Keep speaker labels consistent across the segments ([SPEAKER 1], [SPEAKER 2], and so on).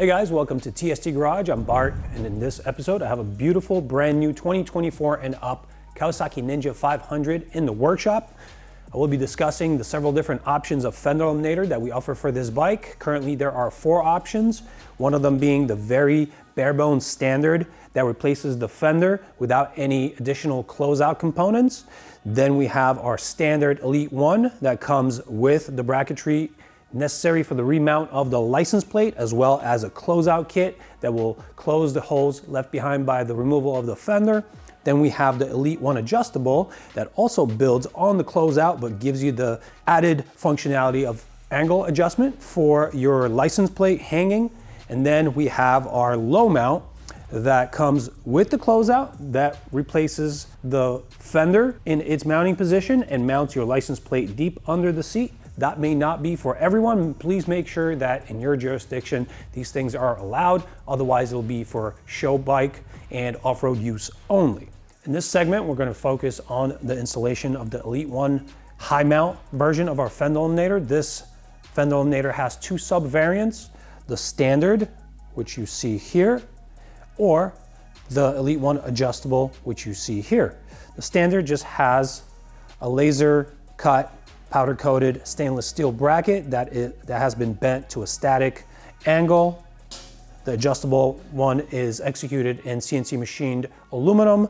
[SPEAKER 1] Hey guys, welcome to TST Garage. I'm Bart, and in this episode I have a beautiful brand new 2024 and up Kawasaki Ninja 500 in the workshop. I will be discussing the several different options of Fender Eliminator that we offer for this bike. Currently there are 4 options, one of them being the very bare bones standard that replaces the fender without any additional closeout components. Then we have our standard Elite-1 that comes with the bracketry necessary for the remount of the license plate, as well as a closeout kit that will close the holes left behind by the removal of the fender. Then we have the Elite-1 adjustable that also builds on the closeout but gives you the added functionality of angle adjustment for your license plate hanging. And then we have our low mount that comes with the closeout that replaces the fender in its mounting position and mounts your license plate deep under the seat. That may not be for everyone. Please make sure that in your jurisdiction these things are allowed, otherwise it'll be for show bike and off-road use only. In this segment we're going to focus on the installation of the Elite-1 high mount version of our Fender Eliminator. This Fender Eliminator has 2 sub variants, the standard, which you see here, or the Elite-1 adjustable, which you see here. The standard just has a laser cut powder coated stainless steel bracket that has been bent to a static angle. The adjustable one is executed in CNC machined aluminum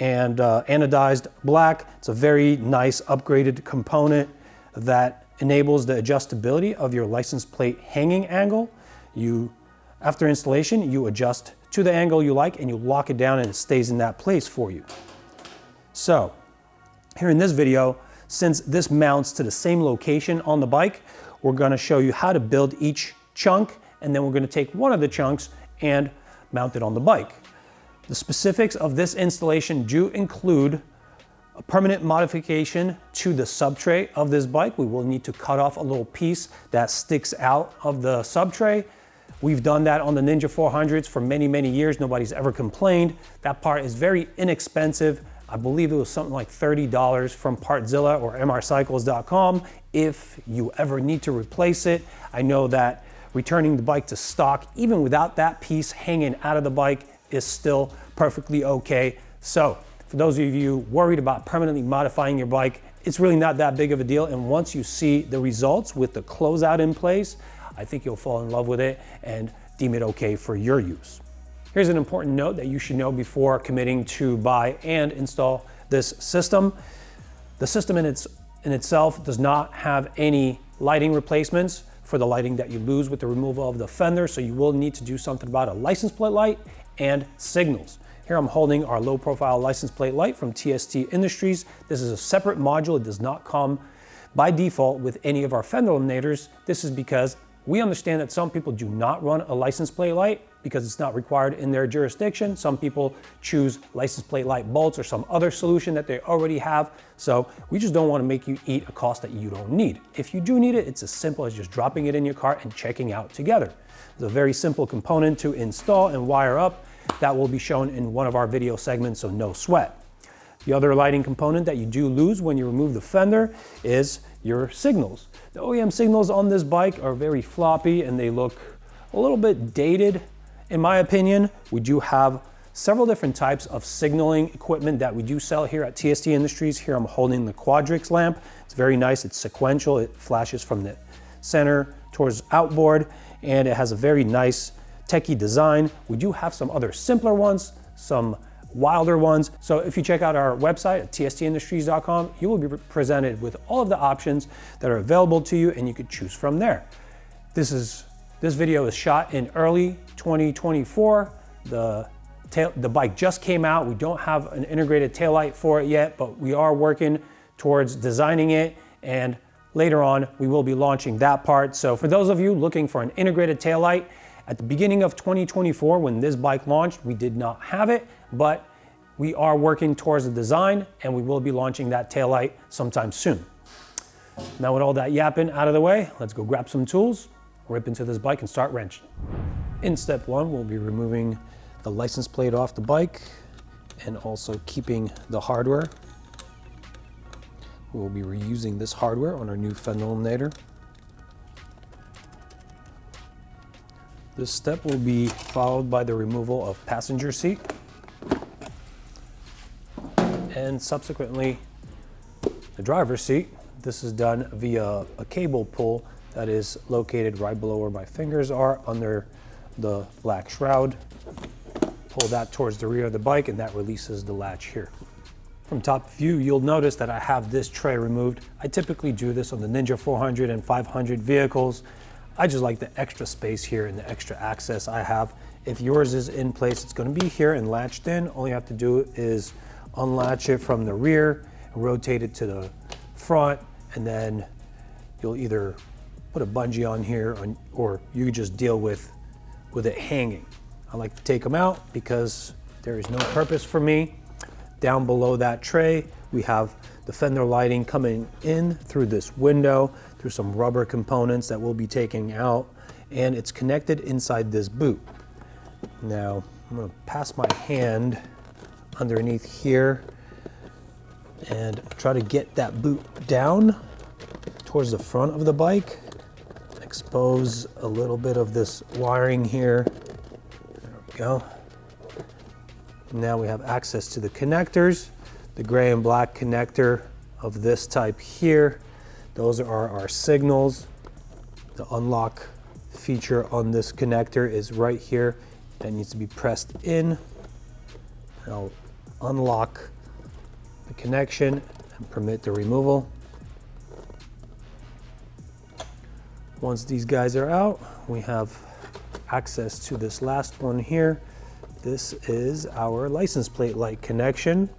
[SPEAKER 1] and anodized black. It's a very nice upgraded component that enables the adjustability of your license plate hanging angle. After installation, you adjust to the angle you like and you lock it down and it stays in that place for you. So here in this video, since this mounts to the same location on the bike, we're going to show you how to build each chunk, and then we're going to take one of the chunks and mount it on the bike. The specifics of this installation do include a permanent modification to the subtray of this bike. We will need to cut off a little piece that sticks out of the subtray. We've done that on the Ninja 400s for many, many years. Nobody's ever complained. That part is very inexpensive. I believe it was something like $30 from Partzilla or mrcycles.com. If you ever need to replace it, I know that returning the bike to stock, even without that piece hanging out of the bike, is still perfectly okay. So for those of you worried about permanently modifying your bike, it's really not that big of a deal. And once you see the results with the closeout in place, I think you'll fall in love with it and deem it okay for your use. Here's an important note that you should know before committing to buy and install this system. The system in itself does not have any lighting replacements for the lighting that you lose with the removal of the fender, so you will need to do something about a license plate light and signals. Here I'm holding our low profile license plate light from TST Industries. This is a separate module. It does not come by default with any of our Fender Eliminators. This is because we understand that some people do not run a license plate light because it's not required in their jurisdiction. Some people choose license plate light bolts or some other solution that they already have. So we just don't want to make you eat a cost that you don't need. If you do need it, it's as simple as just dropping it in your cart and checking out together. It's a very simple component to install and wire up that will be shown in one of our video segments, so no sweat. The other lighting component that you do lose when you remove the fender is your signals. The OEM signals on this bike are very floppy and they look a little bit dated, in my opinion. We do have several different types of signaling equipment that we do sell here at TST Industries. Here I'm holding the Quadrix lamp. It's very nice, it's sequential, it flashes from the center towards outboard, and it has a very nice techie design. We do have some other simpler ones, some wilder ones. So if you check out our website at tstindustries.com, you will be presented with all of the options that are available to you and you could choose from there. This video is shot in early 2024. The bike just came out. We don't have an integrated taillight for it yet, but we are working towards designing it, and later on we will be launching that part. So for those of you looking for an integrated taillight, at the beginning of 2024, when this bike launched, we did not have it, but we are working towards the design and we will be launching that taillight sometime soon. Now with all that yapping out of the way, let's go grab some tools, rip into this bike and start wrenching. In step 1, we'll be removing the license plate off the bike and also keeping the hardware. We will be reusing this hardware on our new Fender Eliminator. This step will be followed by the removal of passenger seat and subsequently the driver's seat. This is done via a cable pull that is located right below where my fingers are under the black shroud. Pull that towards the rear of the bike and that releases the latch here. From top view, you'll notice that I have this tray removed. I typically do this on the Ninja 400 and 500 vehicles. I just like the extra space here and the extra access I have. If yours is in place, it's going to be here and latched in. All you have to do is unlatch it from the rear, rotate it to the front, and then you'll either put a bungee on here or you just deal with it hanging. I like to take them out because there is no purpose for me. Down below that tray, we have the fender lighting coming in through this window, through some rubber components that we'll be taking out, and it's connected inside this boot. Now, I'm gonna pass my hand underneath here and try to get that boot down towards the front of the bike. Expose a little bit of this wiring here. There we go. Now we have access to the connectors, the gray and black connector of this type here. Those are our signals. The unlock feature on this connector is right here. That needs to be pressed in. I'll unlock the connection and permit the removal. Once these guys are out, we have access to this last one here. This is our license plate light connection.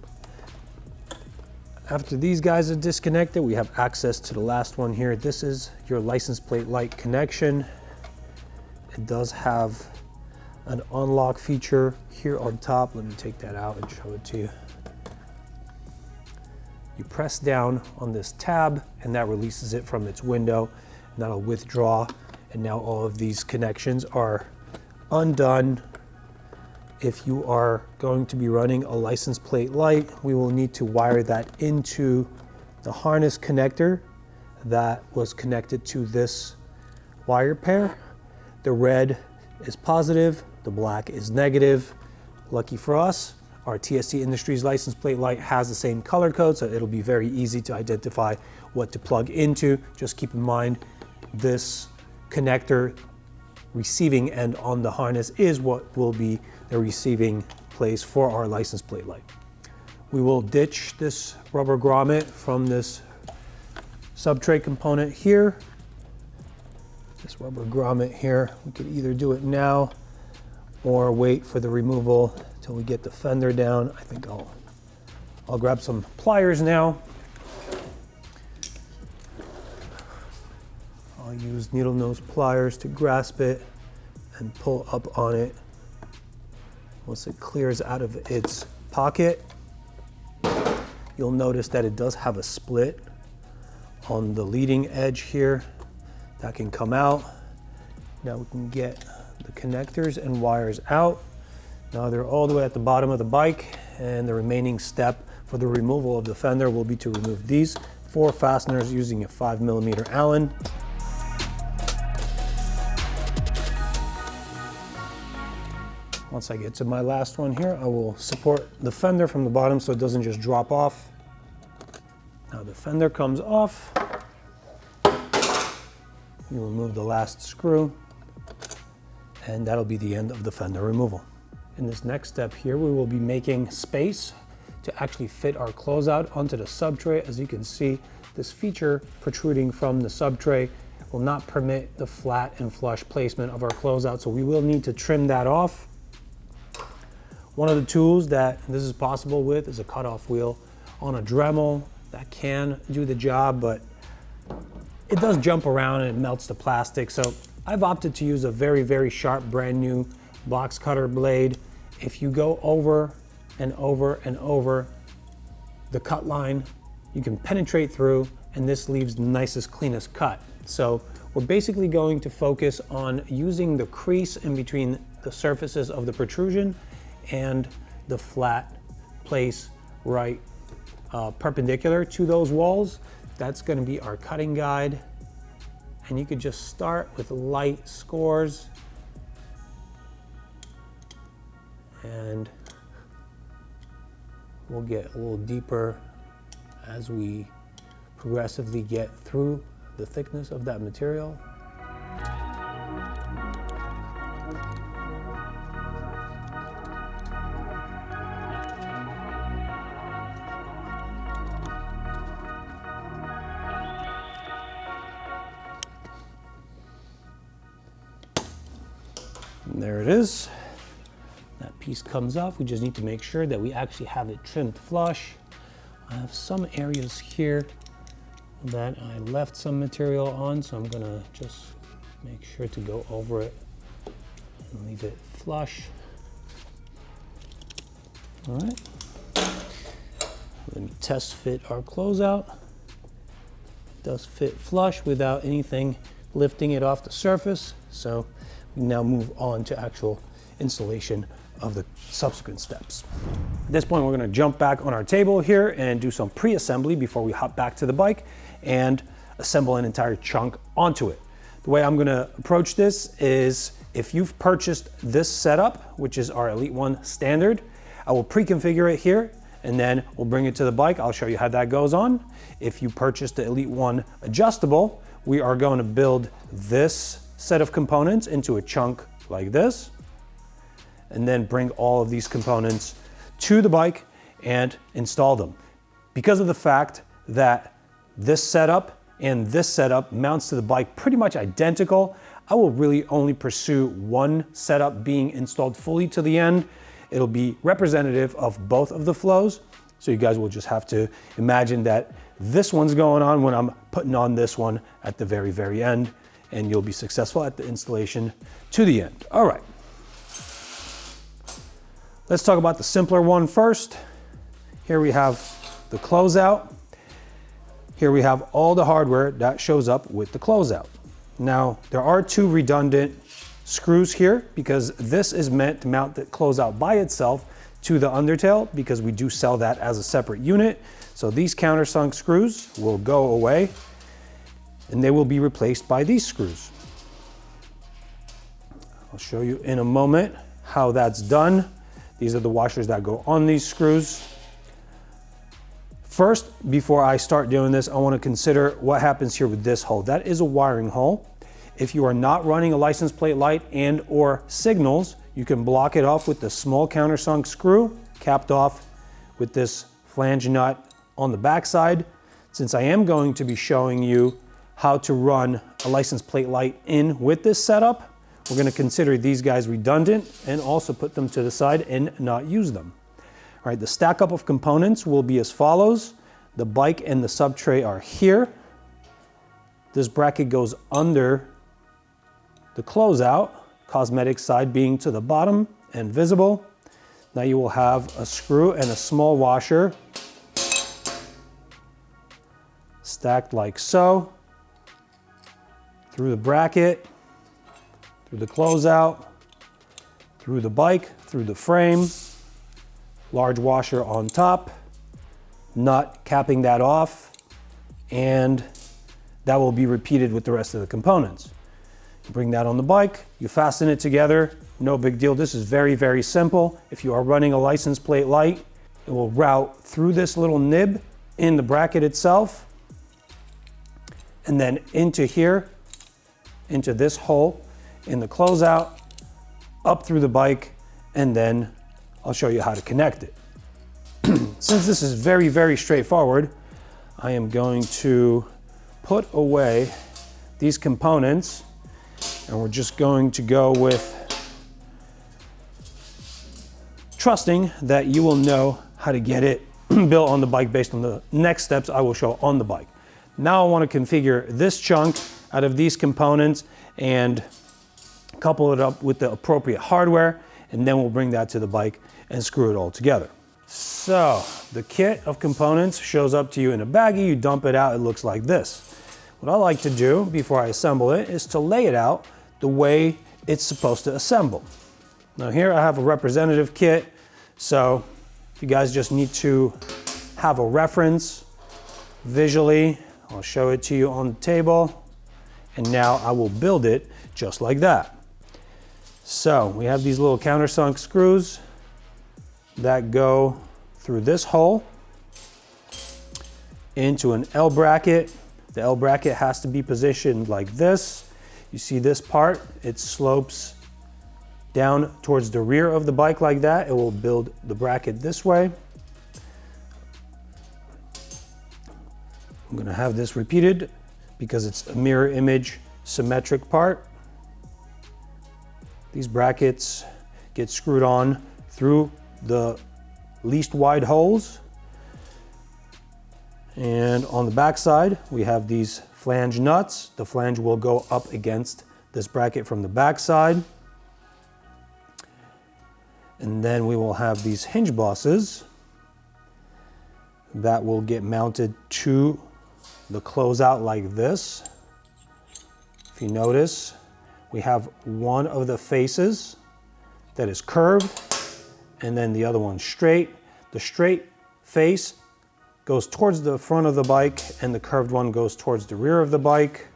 [SPEAKER 1] After these guys are disconnected, we have access to the last one here. This is your license plate light connection. It does have an unlock feature here on top. Let me take that out and show it to you. You press down on this tab and that releases it from its window. And that'll withdraw, and now all of these connections are undone. If you are going to be running a license plate light, we will need to wire that into the harness connector that was connected to this wire pair. The red is positive, the black is negative. Lucky for us, our TST Industries license plate light has the same color code, so it'll be very easy to identify what to plug into. Just keep in mind, this connector receiving end on the harness is what will be the receiving place for our license plate light. We will ditch this rubber grommet from this subtray component here. This rubber grommet here, we could either do it now or wait for the removal till we get the fender down. I think I'll grab some pliers now. I'll use needle nose pliers to grasp it and pull up on it. Once it clears out of its pocket, you'll notice that it does have a split on the leading edge here. That can come out. Now we can get the connectors and wires out. Now they're all the way at the bottom of the bike, and the remaining step for the removal of the fender will be to remove these 4 fasteners using a 5mm Allen. Once I get to my last one here, I will support the fender from the bottom so it doesn't just drop off. Now the fender comes off. You remove the last screw, and that'll be the end of the fender removal. In this next step here, we will be making space to actually fit our closeout onto the subtray. As you can see, this feature protruding from the subtray will not permit the flat and flush placement of our closeout, so we will need to trim that off. One of the tools that this is possible with is a cutoff wheel on a Dremel. That can do the job, but it does jump around and it melts the plastic. So I've opted to use a very, very sharp brand new box cutter blade. If you go over and over and over the cut line, you can penetrate through, and this leaves the nicest, cleanest cut. So we're basically going to focus on using the crease in between the surfaces of the protrusion and the flat place right perpendicular to those walls. That's going to be our cutting guide, and you could just start with light scores and we'll get a little deeper as we progressively get through the thickness of that material. And there it is. That piece comes off. We just need to make sure that we actually have it trimmed flush. I have some areas here that I left some material on, so I'm gonna just make sure to go over it and leave it flush. All right. Let me test fit our closeout. It does fit flush without anything lifting it off the surface. So we now move on to actual installation of the subsequent steps. At this point, we're gonna jump back on our table here and do some pre-assembly before we hop back to the bike and assemble an entire chunk onto it. The way I'm gonna approach this is, if you've purchased this setup, which is our Elite-1 standard, I will pre-configure it here and then we'll bring it to the bike. I'll show you how that goes on. If you purchased the Elite-1 adjustable, we are going to build this set of components into a chunk like this, and then bring all of these components to the bike and install them. Because of the fact that this setup and this setup mounts to the bike pretty much identical, I will really only pursue one setup being installed fully to the end. It'll be representative of both of the flows, so you guys will just have to imagine that this one's going on when I'm putting on this one at the very, very end, and you'll be successful at the installation to the end. All right. Let's talk about the simpler one first. Here we have the closeout. Here we have all the hardware that shows up with the closeout. Now, there are two redundant screws here because this is meant to mount the closeout by itself to the undertail, because we do sell that as a separate unit. So these countersunk screws will go away and they will be replaced by these screws. I'll show you in a moment how that's done. These are the washers that go on these screws. First, before I start doing this, I want to consider what happens here with this hole. That is a wiring hole. If you are not running a license plate light and or signals, you can block it off with the small countersunk screw capped off with this flange nut on the backside. Since I am going to be showing you how to run a license plate light in with this setup, we're going to consider these guys redundant and also put them to the side and not use them. All right, the stack up of components will be as follows. The bike and the sub tray are here. This bracket goes under the closeout, cosmetic side being to the bottom and visible. Now you will have a screw and a small washer stacked like so, through the bracket, through the closeout, through the bike, through the frame, large washer on top, nut capping that off, and that will be repeated with the rest of the components. You bring that on the bike, you fasten it together, no big deal. This is very, very simple. If you are running a license plate light, it will route through this little nib in the bracket itself, and then into here, into this hole in the closeout, up through the bike, and then I'll show you how to connect it. Since this is very, very straightforward, I am going to put away these components, and we're just going to go with trusting that you will know how to get it built on the bike based on the next steps I will show on the bike. Now I want to configure this chunk out of these components and couple it up with the appropriate hardware, and then we'll bring that to the bike and screw it all together. So the kit of components shows up to you in a baggie, you dump it out, it looks like this. What I like to do before I assemble it is to lay it out the way it's supposed to assemble. Now here I have a representative kit, so if you guys just need to have a reference visually, I'll show it to you on the table, and now I will build it just like that. So we have these little countersunk screws that go through this hole into an L bracket. The L bracket has to be positioned like this. You see this part, it slopes down towards the rear of the bike like that. It will build the bracket this way. I'm gonna have this repeated because it's a mirror image symmetric part. These brackets get screwed on through the least wide holes. And on the back side, we have these flange nuts. The flange will go up against this bracket from the back side. And then we will have these hinge bosses that will get mounted to the closeout like this. If you notice, we have one of the faces that is curved and then the other one straight. The straight face goes towards the front of the bike and the curved one goes towards the rear of the bike.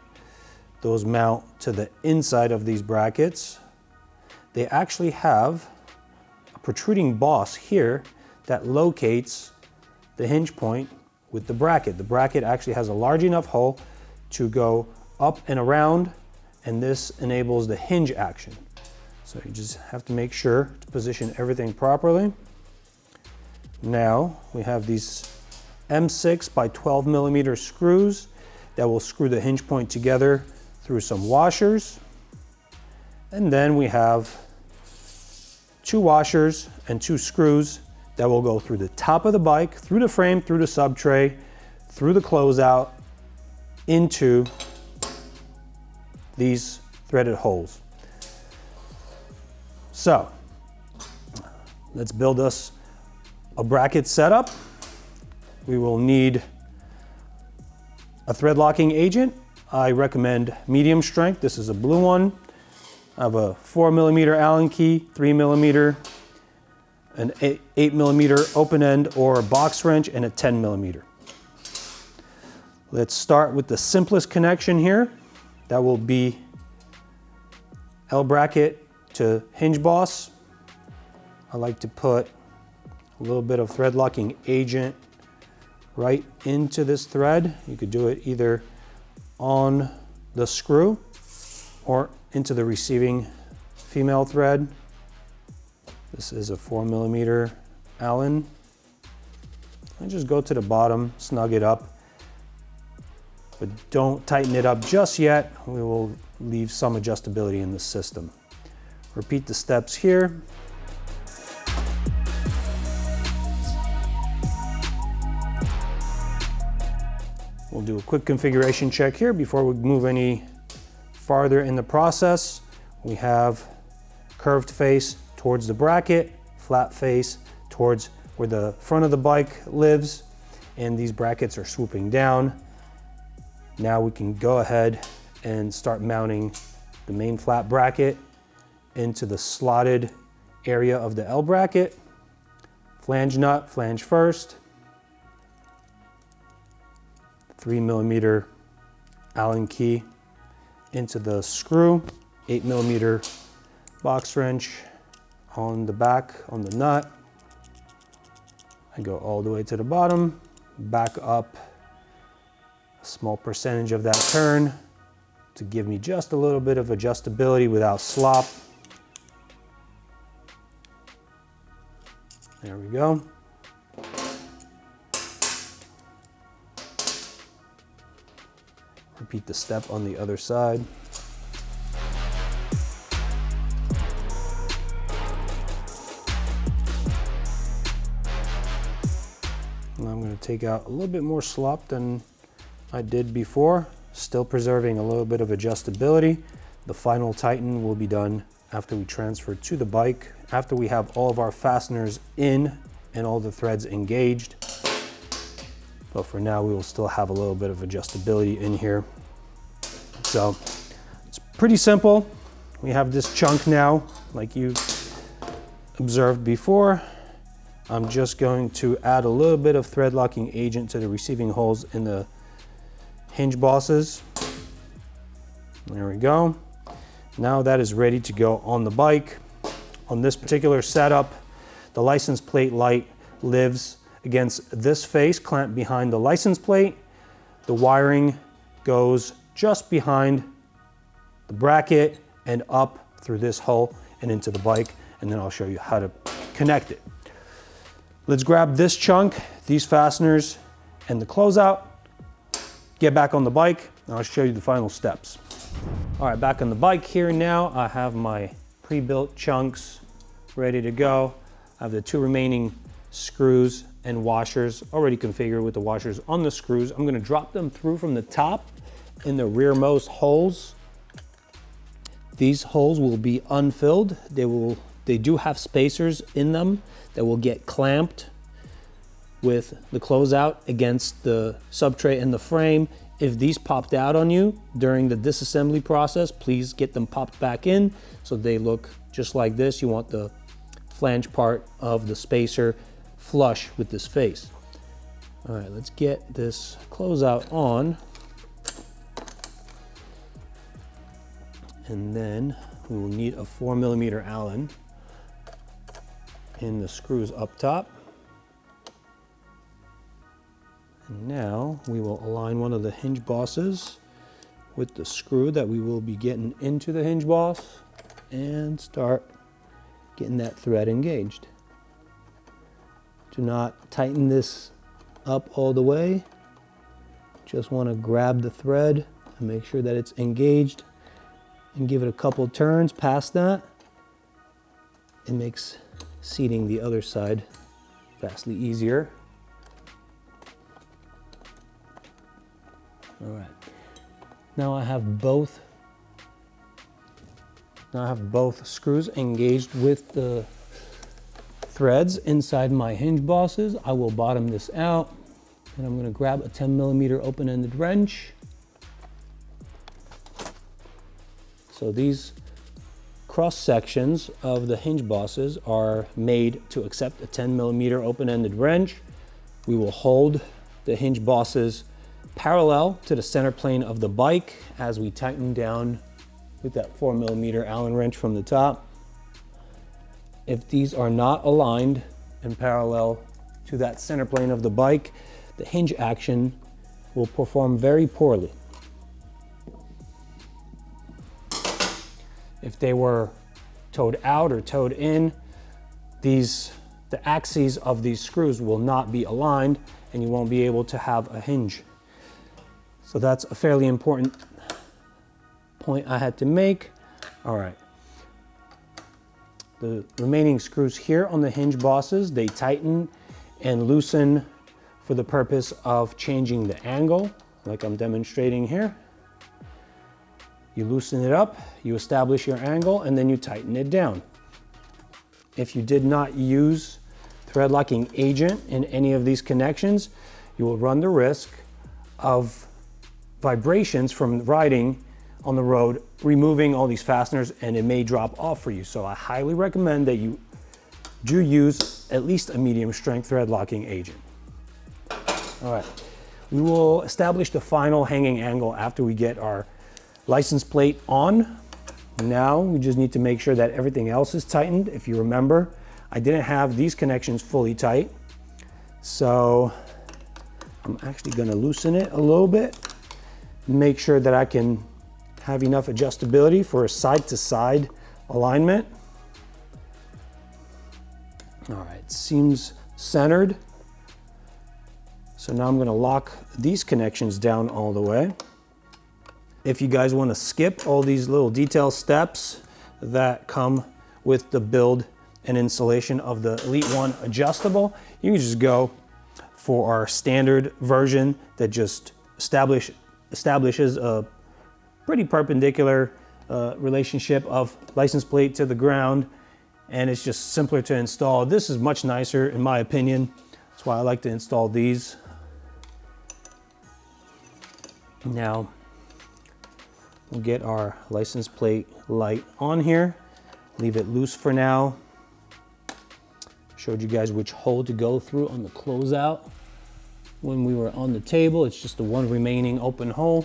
[SPEAKER 1] Those mount to the inside of these brackets. They actually have a protruding boss here that locates the hinge point with the bracket. The bracket actually has a large enough hole to go up and around, and this enables the hinge action. So you just have to make sure to position everything properly. Now we have these M6 by 12 millimeter screws that will screw the hinge point together through some washers. And then we have 2 washers and 2 screws that will go through the top of the bike, through the frame, through the sub tray, through the closeout, into these threaded holes. So let's build us a bracket setup. We will need a thread locking agent. I recommend medium strength. This is a blue one. I have a 4 millimeter Allen key, 3 millimeter, an 8 millimeter open end or box wrench, and a 10 millimeter. Let's start with the simplest connection here. That will be L bracket to hinge boss. I like to put a little bit of thread locking agent right into this thread. You could do it either on the screw or into the receiving female thread. This is a 4 millimeter Allen. And just go to the bottom, snug it up, but don't tighten it up just yet. We will leave some adjustability in the system. Repeat the steps here. We'll do a quick configuration check here before we move any farther in the process. We have curved face towards the bracket, flat face towards where the front of the bike lives, and these brackets are swooping down. Now we can go ahead and start mounting the main flat bracket into the slotted area of the L bracket. Flange nut, flange first. 3 millimeter Allen key into the screw, 8 millimeter box wrench on the back on the nut. I go all the way to the bottom, back up a small percentage of that turn to give me just a little bit of adjustability without slop. There we go. Repeat the step on the other side. And I'm going to take out a little bit more slop than I did before, still preserving a little bit of adjustability. The final tighten will be done after we transfer to the bike, after we have all of our fasteners in and all the threads engaged. But for now, we will still have a little bit of adjustability in here. So it's pretty simple. We have this chunk now, like you observed before. I'm just going to add a little bit of thread locking agent to the receiving holes in the hinge bosses. There we go. Now that is ready to go on the bike. On this particular setup, The license plate light lives against this face clamped behind the license plate. The wiring goes just behind the bracket and up through this hole and into the bike, and then I'll show you how to connect it. Let's grab this chunk, these fasteners, and the closeout, get back on the bike, and I'll show you the final steps. All right, back on the bike here now. I have my pre-built chunks ready to go. I have the 2 remaining screws and washers already configured with the washers on the screws. I'm gonna drop them through from the top in the rearmost holes. These holes will be unfilled. They do have spacers in them that will get clamped with the closeout against the subtray and the frame. If these popped out on you during the disassembly process, please get them popped back in so they look just like this. You want the flange part of the spacer flush with this face. All right, let's get this closeout on. And then we will need a 4mm Allen in the screws up top. And now we will align one of the hinge bosses with the screw that we will be getting into the hinge boss and start getting that thread engaged. Do not tighten this up all the way. Just want to grab the thread and make sure that it's engaged and give it a couple turns past that. It makes seating the other side vastly easier. All right. Now I have both screws engaged with the threads inside my hinge bosses. I will bottom this out, and I'm going to grab a 10mm open-ended wrench. So these cross sections of the hinge bosses are made to accept a 10mm open-ended wrench. We will hold the hinge bosses parallel to the center plane of the bike as we tighten down with that 4mm Allen wrench from the top. If these are not aligned and parallel to that center plane of the bike, the hinge action will perform very poorly. If they were towed out or towed in, the axes of these screws will not be aligned and you won't be able to have a hinge. So that's a fairly important point I had to make. All right. The remaining screws here on the hinge bosses, they tighten and loosen for the purpose of changing the angle, like I'm demonstrating here. You loosen it up, you establish your angle, and then you tighten it down. If you did not use thread locking agent in any of these connections, you will run the risk of vibrations from riding on the road, removing all these fasteners, and it may drop off for you. So I highly recommend that you do use at least a medium strength thread locking agent. All right, we will establish the final hanging angle after we get our license plate on. Now we just need to make sure that everything else is tightened. If you remember, I didn't have these connections fully tight, so I'm actually going to loosen it a little bit, make sure that I can have enough adjustability for a side-to-side alignment. All right, seems centered. So now I'm going to lock these connections down all the way. If you guys want to skip all these little detail steps that come with the build and installation of the Elite-1 adjustable, you can just go for our standard version that just establishes a pretty perpendicular relationship of license plate to the ground, and it's just simpler to install. This is much nicer in my opinion. That's why I like to install these. Now we'll get our license plate light on here. Leave it loose for now. Showed you guys which hole to go through on the closeout when we were on the table. It's just the one remaining open hole.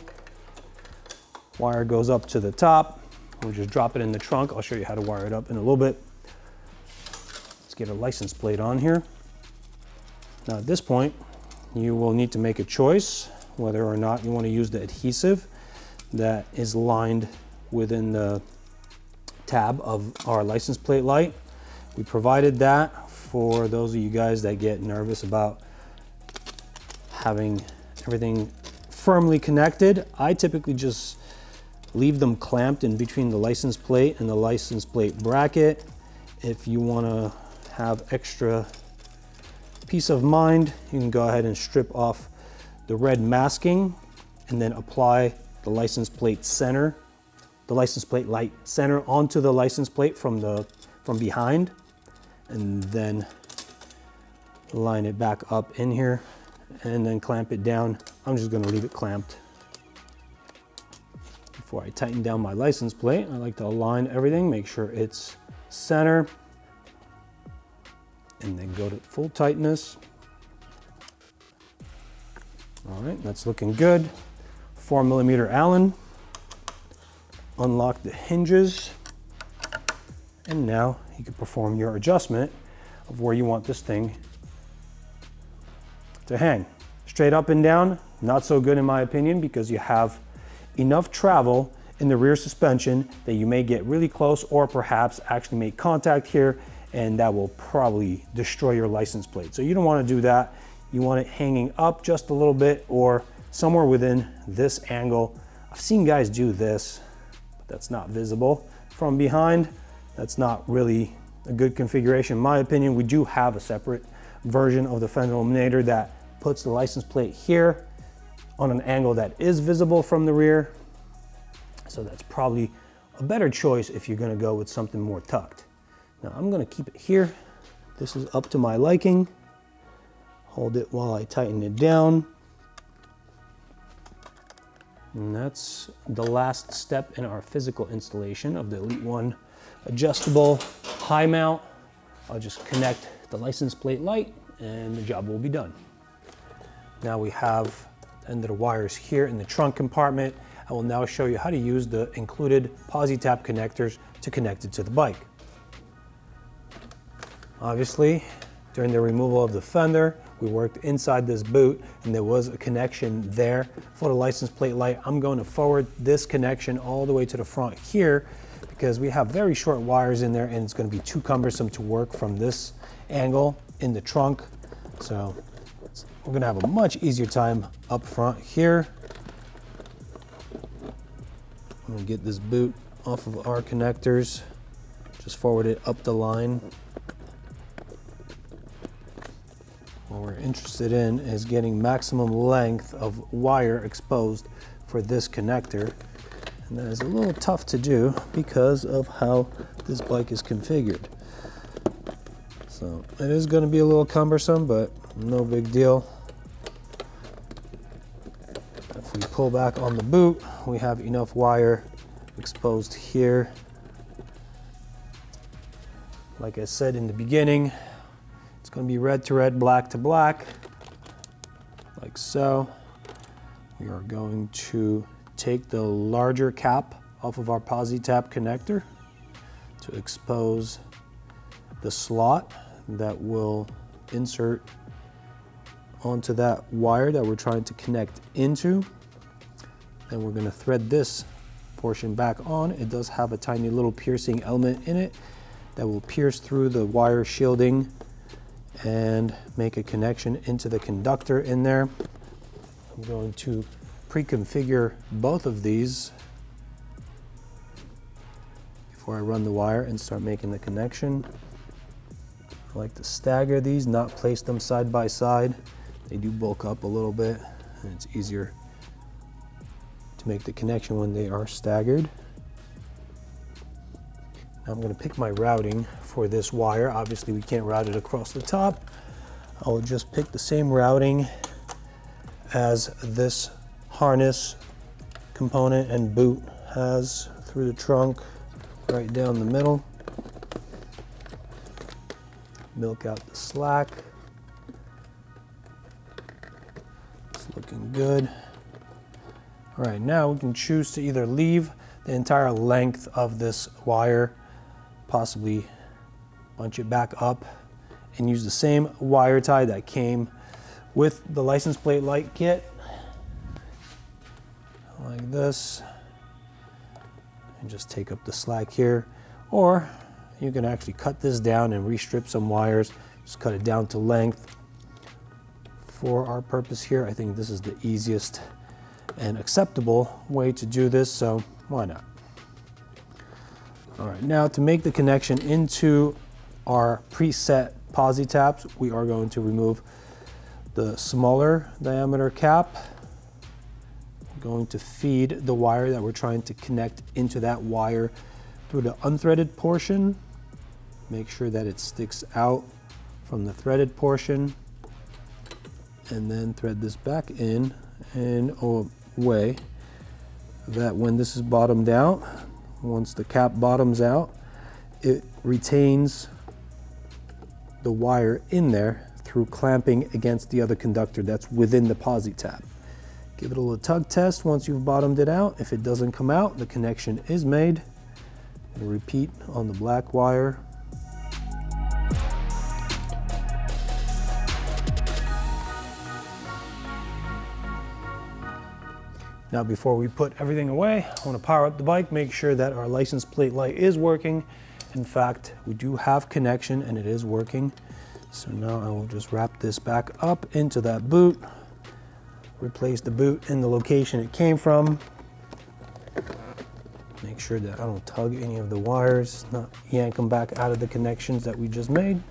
[SPEAKER 1] Wire goes up to the top. We'll just drop it in the trunk. I'll show you how to wire it up in a little bit. Let's get a license plate on here. Now at this point, you will need to make a choice whether or not you want to use the adhesive that is lined within the tab of our license plate light. We provided that for those of you guys that get nervous about having everything firmly connected. I typically just leave them clamped in between the license plate and the license plate bracket. If you want to have extra peace of mind, you can go ahead and strip off the red masking and then apply the license plate center, the license plate light center onto the license plate from behind, and then line it back up in here and then clamp it down. I'm just going to leave it clamped. Before I tighten down my license plate, I like to align everything, make sure it's center, and then go to full tightness. All right, that's looking good. 4mm Allen. Unlock the hinges, and now you can perform your adjustment of where you want this thing to hang. Straight up and down, not so good in my opinion, because you have enough travel in the rear suspension that you may get really close or perhaps actually make contact here, and that will probably destroy your license plate. So you don't want to do that. You want it hanging up just a little bit or somewhere within this angle. I've seen guys do this, but that's not visible from behind. That's not really a good configuration in my opinion. We do have a separate version of the Fender Eliminator that puts the license plate here on an angle that is visible from the rear. So that's probably a better choice if you're going to go with something more tucked. Now I'm going to keep it here. This is up to my liking. Hold it while I tighten it down. And that's the last step in our physical installation of the Elite-1 adjustable high mount. I'll just connect the license plate light and the job will be done. Now we have the end of the wires here in the trunk compartment. I will now show you how to use the included posi-tap connectors to connect it to the bike. Obviously, during the removal of the fender, we worked inside this boot and there was a connection there for the license plate light. I'm going to forward this connection all the way to the front here because we have very short wires in there and it's going to be too cumbersome to work from this angle in the trunk. So we're going to have a much easier time up front here. I'm going to get this boot off of our connectors, just forward it up the line. What we're interested in is getting maximum length of wire exposed for this connector. And that is a little tough to do because of how this bike is configured. So it is going to be a little cumbersome, but no big deal. If we pull back on the boot, we have enough wire exposed here. Like I said in the beginning, it's going to be red to red, black to black, like so. We are going to take the larger cap off of our posi-tap connector to expose the slot that will insert onto that wire that we're trying to connect into. And we're going to thread this portion back on. It does have a tiny little piercing element in it that will pierce through the wire shielding and make a connection into the conductor in there. I'm going to pre-configure both of these before I run the wire and start making the connection. I like to stagger these, not place them side by side. They do bulk up a little bit and it's easier to make the connection when they are staggered. Now I'm going to pick my routing for this wire. Obviously we can't route it across the top. I will just pick the same routing as this harness component and boot has through the trunk, right down the middle. Milk out the slack. It's looking good. All right, now we can choose to either leave the entire length of this wire, possibly bunch it back up and use the same wire tie that came with the license plate light kit, like this, and just take up the slack here. Or you can actually cut this down and restrip some wires, just cut it down to length. For our purpose here, I think this is the easiest and acceptable way to do this, so why not? All right, now to make the connection into our preset posi taps, we are going to remove the smaller diameter cap. I'm going to feed the wire that we're trying to connect into that wire through the unthreaded portion. Make sure that it sticks out from the threaded portion, and then thread this back in a way that when this is bottomed out, once the cap bottoms out, it retains the wire in there through clamping against the other conductor that's within the posi tap. Give it a little tug test once you've bottomed it out. If it doesn't come out, the connection is made. And repeat on the black wire. Now before we put everything away, I want to power up the bike, make sure that our license plate light is working. In fact, we do have connection and it is working. So now I will just wrap this back up into that boot, replace the boot in the location it came from. Make sure that I don't tug any of the wires, not yank them back out of the connections that we just made.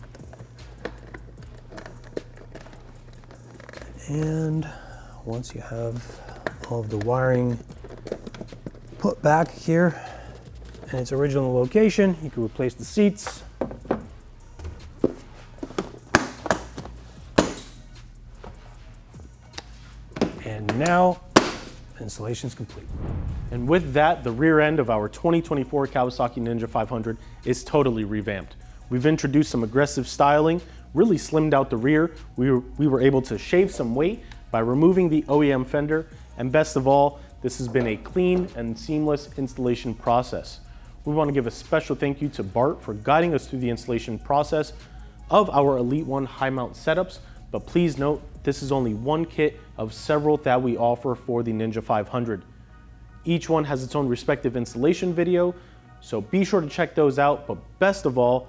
[SPEAKER 1] And once you have all of the wiring put back here in its original location, you can replace the seats. And now, installation is complete.
[SPEAKER 2] And with that, the rear end of our 2024 Kawasaki Ninja 500 is totally revamped. We've introduced some aggressive styling, really slimmed out the rear. We were able to shave some weight by removing the OEM Fender, and best of all, this has been a clean and seamless installation process. We want to give a special thank you to Bart for guiding us through the installation process of our Elite-1 high mount setups, but please note, this is only one kit of several that we offer for the Ninja 500. Each one has its own respective installation video, so be sure to check those out, but best of all,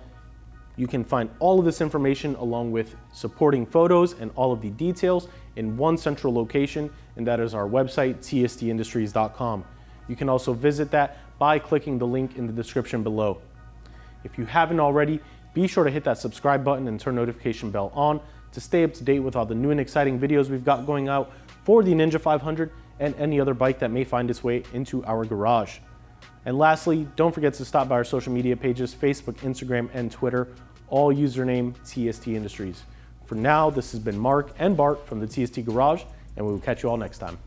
[SPEAKER 2] you can find all of this information along with supporting photos and all of the details in one central location, and that is our website, tstindustries.com. You can also visit that by clicking the link in the description below. If you haven't already, be sure to hit that subscribe button and turn notification bell on to stay up to date with all the new and exciting videos we've got going out for the Ninja 500 and any other bike that may find its way into our garage. And lastly, don't forget to stop by our social media pages, Facebook, Instagram, and Twitter, all username TST Industries. For now, this has been Mark and Bart from the TST Garage, and we will catch you all next time.